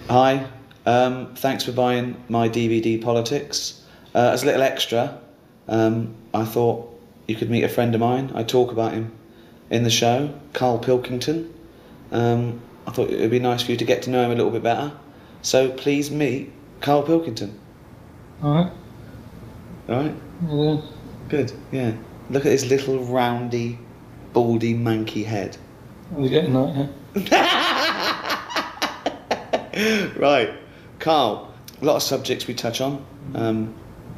Hi, thanks for buying my DVD Politics. As a little extra, I thought you could meet a friend of mine. I talk about him in the show, Karl Pilkington. I thought it would be nice for you to get to know him a little bit better. So please meet Karl Pilkington. Alright. Alright? Yeah. Good, yeah. Look at his little roundy, baldy, manky head. You're getting that, yeah? Right, Karl, a lot of subjects we touch on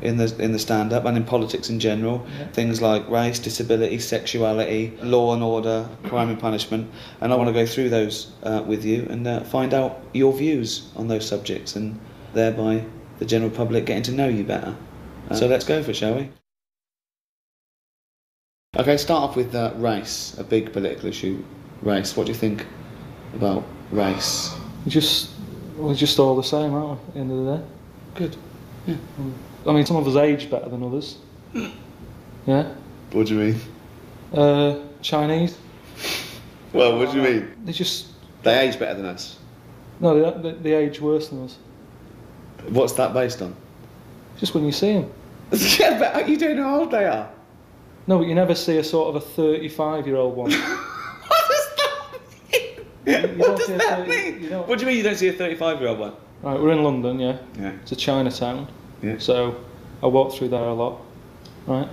in the stand-up and in politics in general. Yeah. Things like race, disability, sexuality, law and order, crime and punishment. And I want to go through those with you and find out your views on those subjects and thereby the general public getting to know you better. So let's go for it, shall we? Okay, start off with race, a big political issue. Race, what do you think about race? We're just all the same, aren't we, at the end of the day? Good. Yeah. I mean, some of us age better than others. Yeah? What do you mean? Chinese. Well, what do you mean? They age better than us. No, they age worse than us. What's that based on? Just when you see them. Yeah, but you don't know how old they are. No, but you never see a sort of a 35-year-old one. What does that mean? What does that mean? What do you mean you don't see a 35-year-old one? Right, we're in London, yeah. Yeah. It's a Chinatown. Yeah. So I walk through there a lot, right?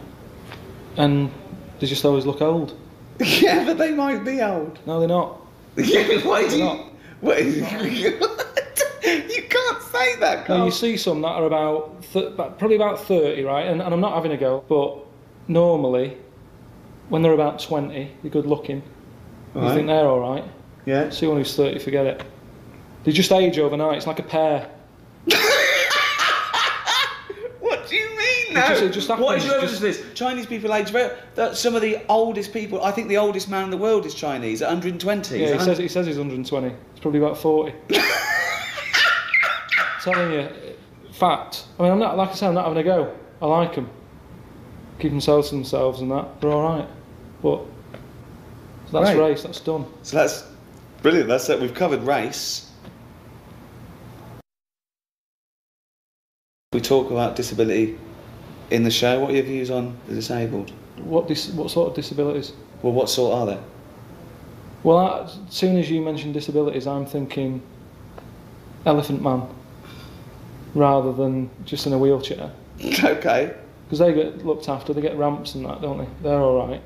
And they just always look old. Yeah, but they might be old. No, they're not. Yeah, why do you? Not. What? You can't say that, Karl. No, you see some that are about probably about 30, right? And I'm not having a go, but normally when they're about 20, they're good looking. Right. You think they're all right. Yeah. See one who's 30, forget it. They just age overnight. It's like a pear. What do you mean, though? It just happens. What is your evidence for this? Chinese people age very... Some of the oldest people... I think the oldest man in the world is Chinese, at 120. Yeah, he says he's 120. He's probably about 40. Telling you, fact. I mean, I'm not, like I said, I'm not having a go. I like them. Keep themselves to themselves and that. They're all right. But so that's race. That's done. So that's brilliant. That's it. We've covered race. We talk about disability in the show. What are your views on the disabled? What sort of disabilities? Well, what sort are they? Well, as soon as you mention disabilities, I'm thinking Elephant Man, rather than just in a wheelchair. Okay. Because they get looked after. They get ramps and that, don't they? They're all right.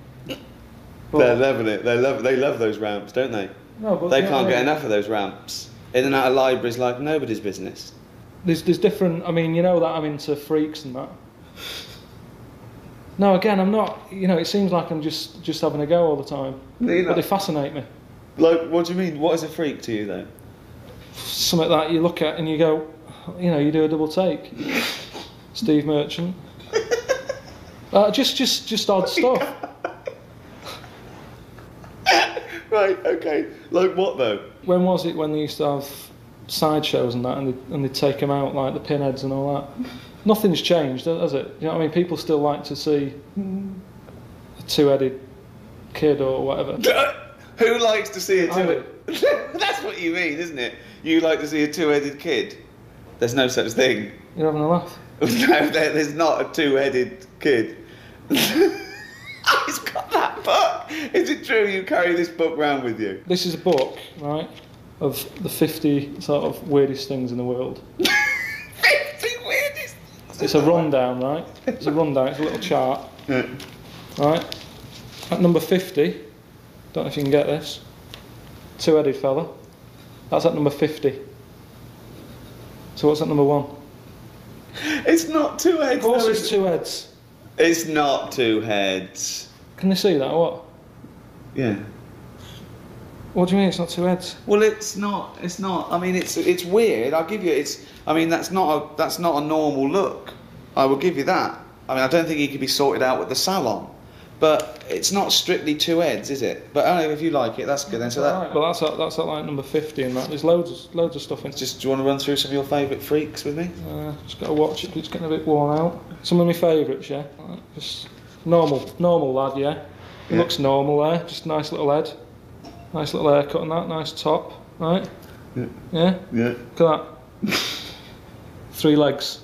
They're loving it. They love those ramps, don't they? No, but they can't get enough of those ramps. In and out of libraries like nobody's business. There's different. I mean, you know that I'm into freaks and that. No, again, I'm not. You know, it seems like I'm just having a go all the time. But they fascinate me. Like, what do you mean? What is a freak to you, though? Something that you look at and you go, you know, you do a double take. Steve Merchant. Just odd stuff. Right. Okay. Like what though? When was it when they used to have sideshows and that, and they'd take them out like the pinheads and all that? Nothing's changed, has it? You know what I mean? People still like to see a two-headed kid or whatever. Who likes to see a two-headed? That's what you mean, isn't it? You like to see a two-headed kid? There's no such thing. You're having a laugh. No, there's not a two-headed kid. He's got that book. Is it true you carry this book round with you? This is a book, right, of the 50 sort of weirdest things in the world. 50 weirdest things? It's a rundown, right? It's a rundown, it's a little chart. Yeah. Right? At number 50, don't know if you can get this, two-headed fella. That's at number 50. So what's at number 1? It's not two heads. Of course it's two heads. It's not two heads. Can they see that or what? Yeah. What do you mean it's not two heads? Well, it's not. I mean, it's weird. I'll give you. I mean, that's not a normal look. I will give you that. I mean, I don't think he could be sorted out with the salon, but it's not strictly two heads, is it? But I don't know if you like it. That's good then. So right. Well, that's at like number 50 and that. There's loads of stuff in. Do you want to run through some of your favourite freaks with me? Just got to watch it. It's getting a bit worn out. Some of my favourites, yeah. Just normal lad, yeah. He looks normal there. Just nice little head. Nice little haircut and that, nice top, right? Yeah. Yeah? Yeah. Look at that. 3 legs.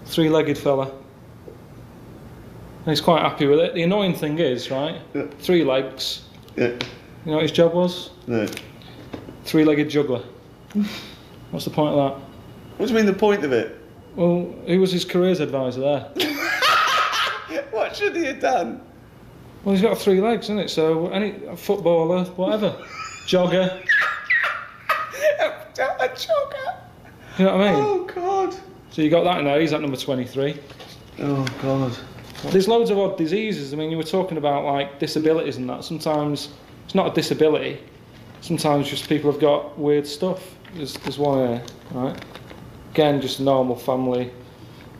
3-legged fella. And he's quite happy with it. The annoying thing is, right? Yeah. 3 legs. Yeah. You know what his job was? No. 3-legged juggler. What's the point of that? What do you mean the point of it? Well, who was his careers advisor there? What should he have done? Well, he's got 3 legs, isn't it? So any footballer, whatever, jogger. A jogger. You know what I mean? Oh God. So you got that now. He's at number 23. Oh God. There's loads of odd diseases. I mean, you were talking about like disabilities and that. Sometimes it's not a disability. Sometimes just people have got weird stuff. There's one here, right? Again, just a normal family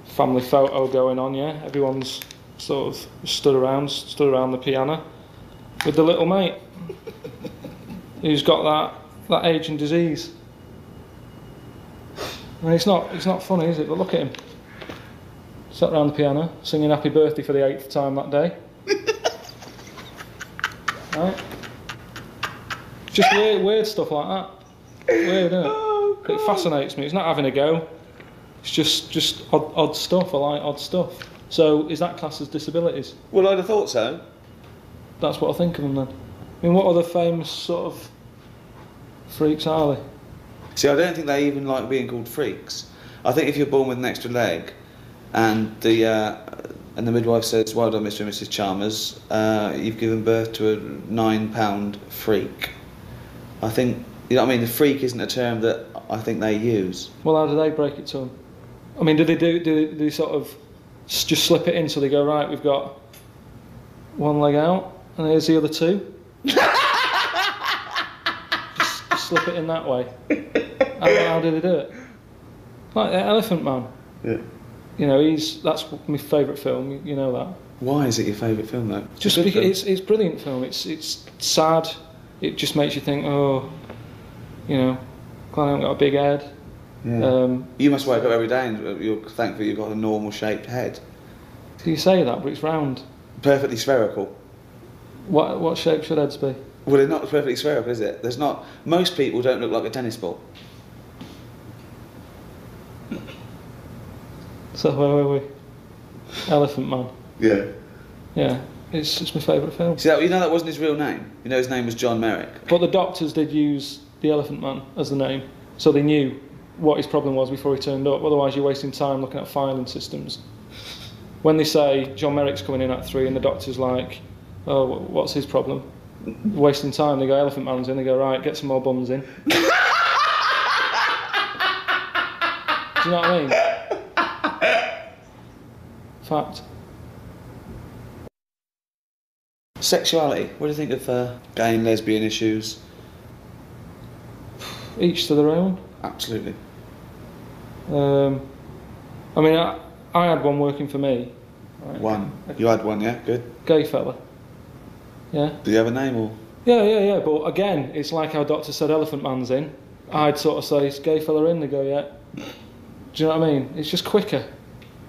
photo going on. Yeah, everyone's sort of stood around the piano with the little mate who's got that aging disease. I mean, it's not funny, is it? But look at him. Sat around the piano, singing happy birthday for the 8th time that day. Right? Just weird stuff like that. Weird, isn't it? Oh, It fascinates me. It's not having a go. It's just odd stuff. I like odd stuff. So is that classed as disabilities? Well, I'd have thought so. That's what I think of them then. I mean, what other famous sort of freaks are they? See, I don't think they even like being called freaks. I think if you're born with an extra leg, and the midwife says, "Well done, Mr. and Mrs. Chalmers, you've given birth to a £9 freak." I think, you know what I mean. The freak isn't a term that I think they use. Well, how do they break it to them? I mean, do they sort of just slip it in so they go, right, we've got 1 leg out, and here's the other 2? just slip it in that way. How do they do it? Like the Elephant Man. Yeah. You know, that's my favourite film. You know that. Why is it your favourite film though? Just because it's a brilliant film. It's sad. It just makes you think, oh, you know, glad I haven't got a big head. Yeah. You must wake up every day and you're thankful you've got a normal shaped head. So you say that, but it's round. Perfectly spherical. What shape should heads be? Well, it's not perfectly spherical, is it? There's not. Most people don't look like a tennis ball. So where were we? Elephant Man. Yeah. Yeah, it's my favourite film. See, you know that wasn't his real name. You know his name was John Merrick. But the doctors did use the Elephant Man as the name, so they knew what his problem was before he turned up. Otherwise, you're wasting time looking at filing systems. When they say John Merrick's coming in at 3 and the doctor's like, oh, what's his problem? Wasting time. They go, Elephant Man's in. They go, right, get some more bums in. Do you know what I mean? Fact. Sexuality. What do you think of gay and lesbian issues? Each to their own. Absolutely. I mean, I had one working for me. Right? One. You had one, yeah? Good. Gay fella. Yeah. Do you have a name or? Yeah. But again, it's like our doctor said Elephant Man's in. I'd sort of say, is gay fella in? They go, yeah. Do you know what I mean? It's just quicker.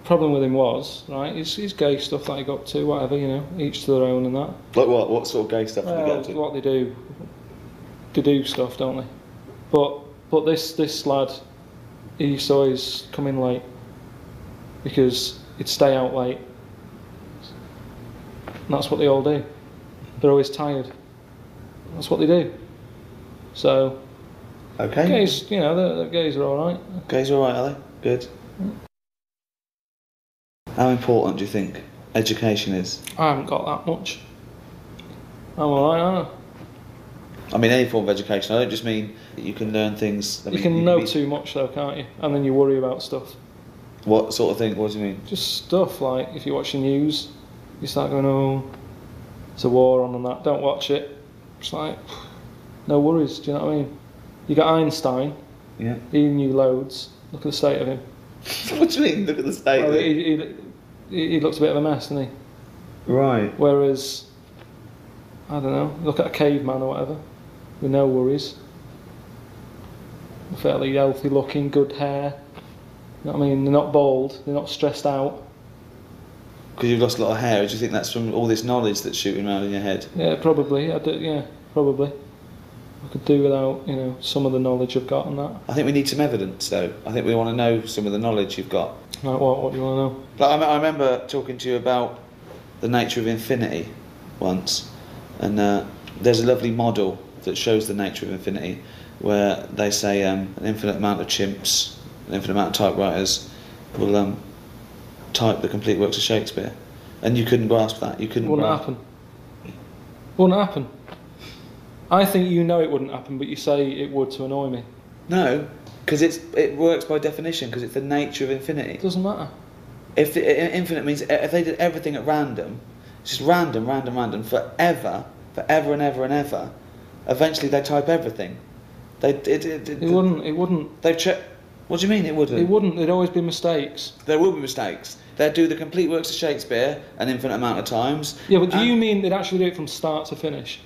Problem with him was, right, it's gay stuff that he got up to, whatever, you know, each to their own and that. Like what? What sort of gay stuff did he get up to? What they do. They do stuff, don't they? But this lad, he used to always come in late because he'd stay out late. And that's what they all do. They're always tired. That's what they do. So, Okay. gays, you know, the gays are alright. Gays are alright, are they? Good. How important do you think education is? I haven't got that much. I'm alright, aren't I? I mean, any form of education. I don't just mean that you can learn things. You can know too much though, can't you? And then you worry about stuff. What sort of thing? What do you mean? Just stuff like if you watch the news, you start going, oh, there's a war on and that. Don't watch it. It's like, no worries. Do you know what I mean? You got Einstein. Yeah. He knew loads. Look at the state of him. What do you mean? Look at the state. Well, of it. he looks a bit of a mess, doesn't he? Right. Whereas, I don't know, look at a caveman or whatever, with no worries. Fairly healthy looking, good hair. You know what I mean? They're not bald, they're not stressed out. Because you've lost a lot of hair. Do you think that's from all this knowledge that's shooting around in your head? Yeah, probably. Yeah, probably. I could do without, some of the knowledge I've got and that. I think we need some evidence, though. I think we want to know some of the knowledge you've got. Like what? What do you want to know? Like, I remember talking to you about the nature of infinity once, and there's a lovely model that shows the nature of infinity, where they say an infinite amount of chimps, an infinite amount of typewriters will type the complete works of Shakespeare, and you couldn't grasp that. You couldn't. Wouldn't happen. Wouldn't happen. I think it wouldn't happen, but you say it would to annoy me. No, because it works by definition, because it's the nature of infinity. It doesn't matter. If infinite means if they did everything at random, just random, forever and ever, eventually they type everything. It wouldn't. They've checked. What do you mean it wouldn't? It wouldn't. There'd always be mistakes. There will be mistakes. They'd do the complete works of Shakespeare an infinite amount of times. Yeah, but do you mean they'd actually do it from start to finish?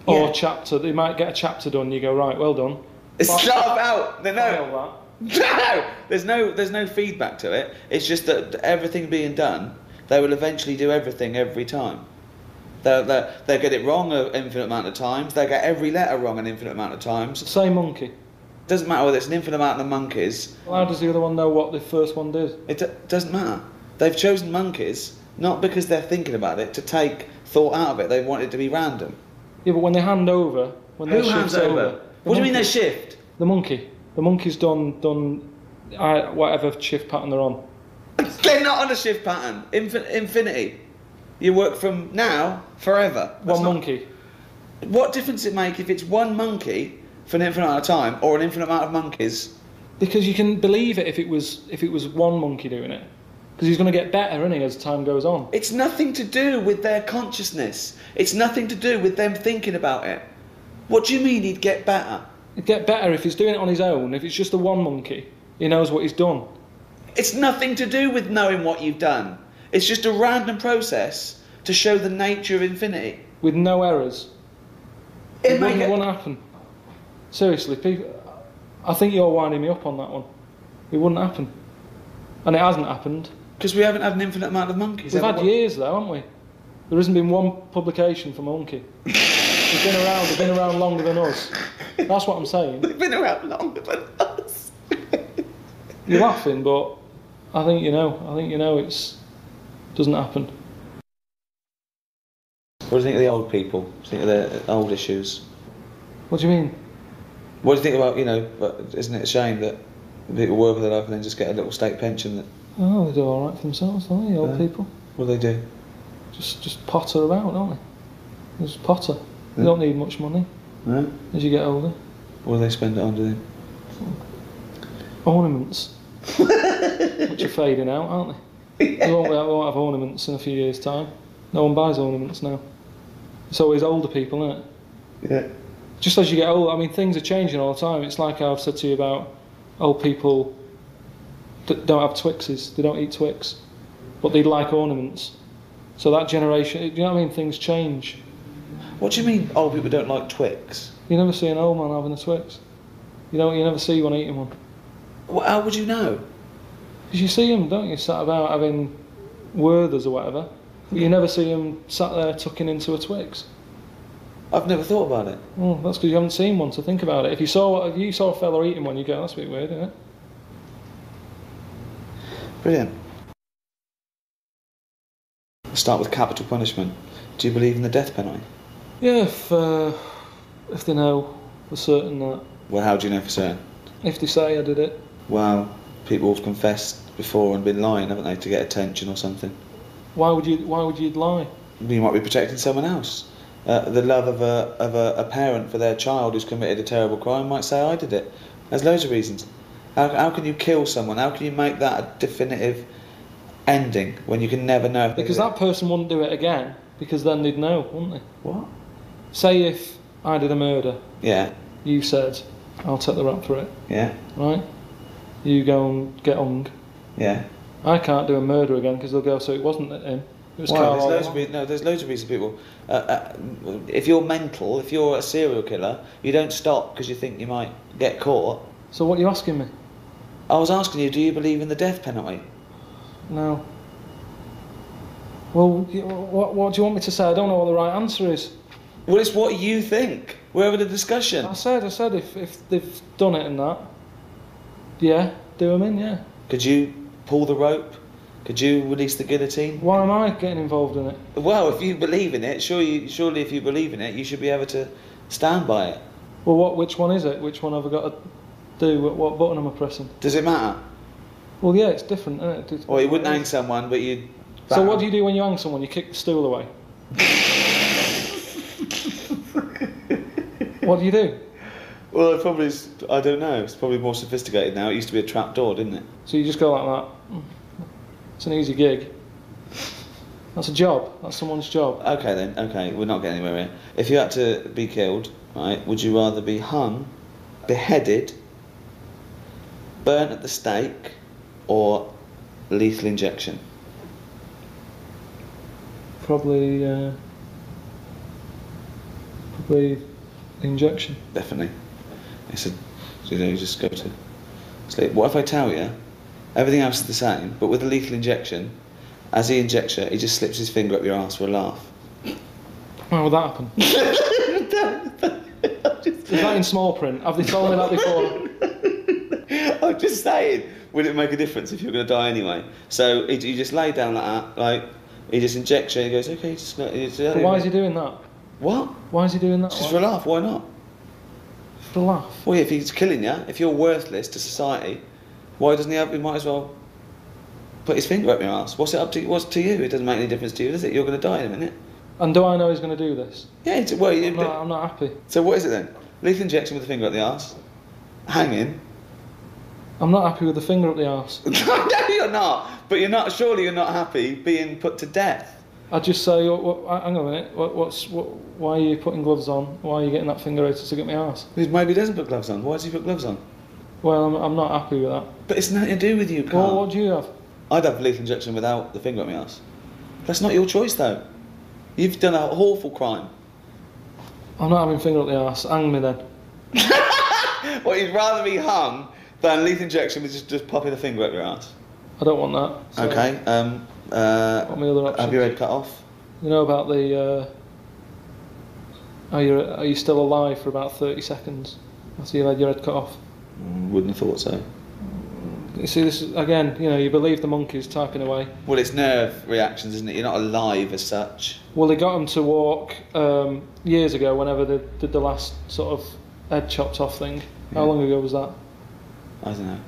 Or chapter? They might get a chapter done. You go, right, well done. It's start out. No. No, there's no feedback to it. It's just that everything being done, they will eventually do everything every time. They'll get it wrong an infinite amount of times. They'll get every letter wrong an infinite amount of times. Say monkey. Doesn't matter whether it's an infinite amount of monkeys. Well, how does the other one know what the first one did? It doesn't matter. They've chosen monkeys not because they're thinking about it to take thought out of it. They want it to be random. Yeah, but when they hand over, who hands over? What do you mean they shift? The monkey. The monkey's done whatever shift pattern they're on. They're not on a shift pattern. Infinity. You work from now forever. One monkey. What difference does it make if it's one monkey for an infinite amount of time or an infinite amount of monkeys? Because you can believe it if it was one monkey doing it. Because he's going to get better, isn't he, as time goes on? It's nothing to do with their consciousness. It's nothing to do with them thinking about it. What do you mean he'd get better? He'd get better if he's doing it on his own. If it's just the one monkey, he knows what he's done. It's nothing to do with knowing what you've done. It's just a random process to show the nature of infinity. With no errors. It wouldn't happen. Seriously, people, I think you're winding me up on that one. It wouldn't happen. And it hasn't happened. Because we haven't had an infinite amount of monkeys. We've had years though, haven't we? There hasn't been one publication from a monkey. They've been around longer than us. That's what I'm saying. They've been around longer than us. You're laughing, but I think you know it doesn't happen. What do you think of the old people? What do you think of their old issues? What do you mean? What do you think about, isn't it a shame that people work with their life and then just get a little state pension that... Oh, they do alright for themselves, don't they, old people? What do they do? Just potter about, don't they? Just potter. They don't need much money as you get older. What do they spend it on, do they? Ornaments. Which are fading out, aren't they? We won't have ornaments in a few years' time. No one buys ornaments now. It's always older people, isn't it? Yeah. Just as you get older, I mean, things are changing all the time. It's like I've said to you about old people that don't have Twixes. They don't eat Twix. But they like ornaments. So that generation, you know what I mean? Things change. What do you mean old people don't like Twix? You never see an old man having a Twix. You never see one eating one. Well, how would you know? Because you see them, don't you, sat about having Werthers or whatever. But you never see them sat there tucking into a Twix. I've never thought about it. Well, that's because you haven't seen one, so think about it. If you saw a fella eating one, you go, that's a bit weird, isn't it? Brilliant. We'll start with capital punishment. Do you believe in the death penalty? Yeah, if they know for certain that. Well, how do you know for certain? If they say I did it. Well, people have confessed before and been lying, haven't they, to get attention or something? Why would you lie? You might be protecting someone else. The love of a parent for their child who's committed a terrible crime might say I did it. There's loads of reasons. How can you kill someone? How can you make that a definitive ending when you can never know? If because that person wouldn't do it again, because then they'd know, wouldn't they? What? Say if I did a murder. Yeah. You said, I'll take the rap for it. Yeah. Right? You go and get hung. Yeah. I can't do a murder again because they'll go, so it wasn't him. It was Karl. There's loads of reasons people. If you're mental, if you're a serial killer, you don't stop because you think you might get caught. So what are you asking me? I was asking you, do you believe in the death penalty? No. Well, what do you want me to say? I don't know what the right answer is. Well, it's what you think. We're having a discussion. I said if they've done it and that, yeah, do them in, yeah. Could you pull the rope? Could you release the guillotine? Why am I getting involved in it? Well, if you believe in it, surely if you believe in it, you should be able to stand by it. Well, which one is it? Which one have I got to do? What button am I pressing? Does it matter? Well, yeah, it's different, isn't it? Well, you wouldn't hang someone, but you'd... So what do you do when you hang someone? You kick the stool away? What do you do? Well, it probably is, I don't know. It's probably more sophisticated now. It used to be a trap door, didn't it? So you just go like that. It's an easy gig. That's a job. That's someone's job. Okay then. Okay, we're not getting anywhere here. If you had to be killed, right, would you rather be hung, beheaded, burnt at the stake, or lethal injection? Probably injection. Definitely. It's a, you just go to sleep. What if I tell you everything else is the same, but with a lethal injection, as he injects you, he just slips his finger up your arse for a laugh? How would that happen? Is that in small print? Have they told me that before? I'm just saying, would it make a difference if you're going to die anyway? So he just lay down like that, like he just injects you. He goes, okay, just. But why is he doing that? What? Why is he doing that? Just for a laugh. Why not? For a laugh. Well, if he's killing you, if you're worthless to society, why doesn't he have? He might as well put his finger up your ass. What's it up to? What's to you? It doesn't make any difference to you, does it? You're going to die in a minute. And do I know he's going to do this? Yeah. I'm not happy. So what is it then? Lethal injection with a finger up the arse, hanging. I'm not happy with the finger up the arse. No, you're not. But you're not. Surely you're not happy being put to death. I'd just say, hang on a minute. Why are you putting gloves on? Why are you getting that finger out to stick up my arse? Maybe he doesn't put gloves on. Why does he put gloves on? Well, I'm not happy with that. But it's nothing to do with you, Karl. Well, what do you have? I'd have lethal injection without the finger up my arse. That's not your choice, though. You've done an awful crime. I'm not having finger up the arse. Hang me then. Well, you'd rather be hung than lethal injection with just popping a finger up your arse. I don't want that. So Okay. what are my other options? Have your head cut off. You know about the... Are you still alive for about 30 seconds after you've had your head cut off? Wouldn't have thought so. You see, this is, again, you believe the monkeys typing away. Well, it's nerve reactions, isn't it? You're not alive as such. Well, they got them to walk years ago, whenever they did the last sort of head chopped off thing. Yeah. How long ago was that? I don't know.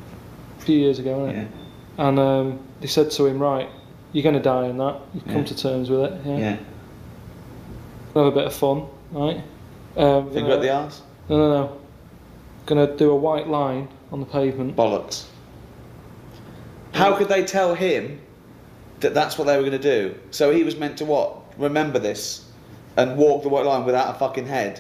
A few years ago, wasn't it? Yeah. And they said to him, right, you're going to die in that. You've come to terms with it. Yeah. Have a bit of fun, right? Finger up the arse? No. Going to do a white line on the pavement. Bollocks. How could they tell him that that's what they were going to do? So he was meant to what? Remember this and walk the white line without a fucking head?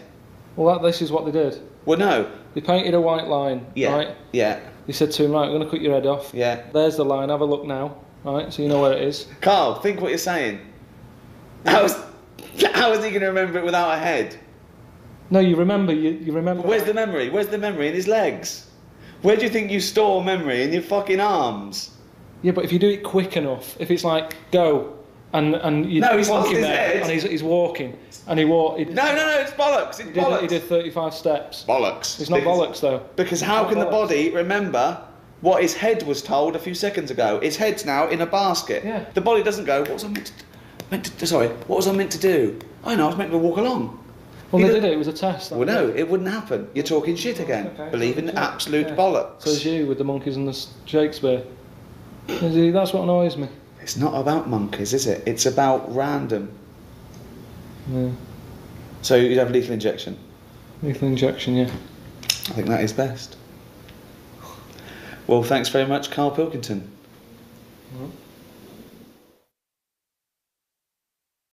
Well, this is what they did. Well, no. They painted a white line, right? Yeah. They said to him, right, I'm going to cut your head off. Yeah. There's the line, have a look now, right? So you know where it is. Karl, think what you're saying. How is he going to remember it without a head? No, you remember. You remember. Where's the memory? Where's the memory in his legs? Where do you think you store memory? In your fucking arms? Yeah, but if you do it quick enough, if it's like go, and you no, he's walk lost him his there, head. and he's walking, and he walked. No, it's bollocks. It's bollocks. He did 35 steps. Bollocks. It's not bollocks though. Because how can the body remember what his head was told a few seconds ago? His head's now in a basket. Yeah. The body doesn't go. What was I meant to do? I know. I was meant to walk along. Well, they did it. It was a test. Well, no, it wouldn't happen. You're talking shit again. Okay. Believe in absolute bollocks. So is you with the monkeys and the Shakespeare. That's what annoys me. It's not about monkeys, is it? It's about random. Yeah. So you'd have lethal injection? Lethal injection, yeah. I think that is best. Well, thanks very much, Karl Pilkington. Right.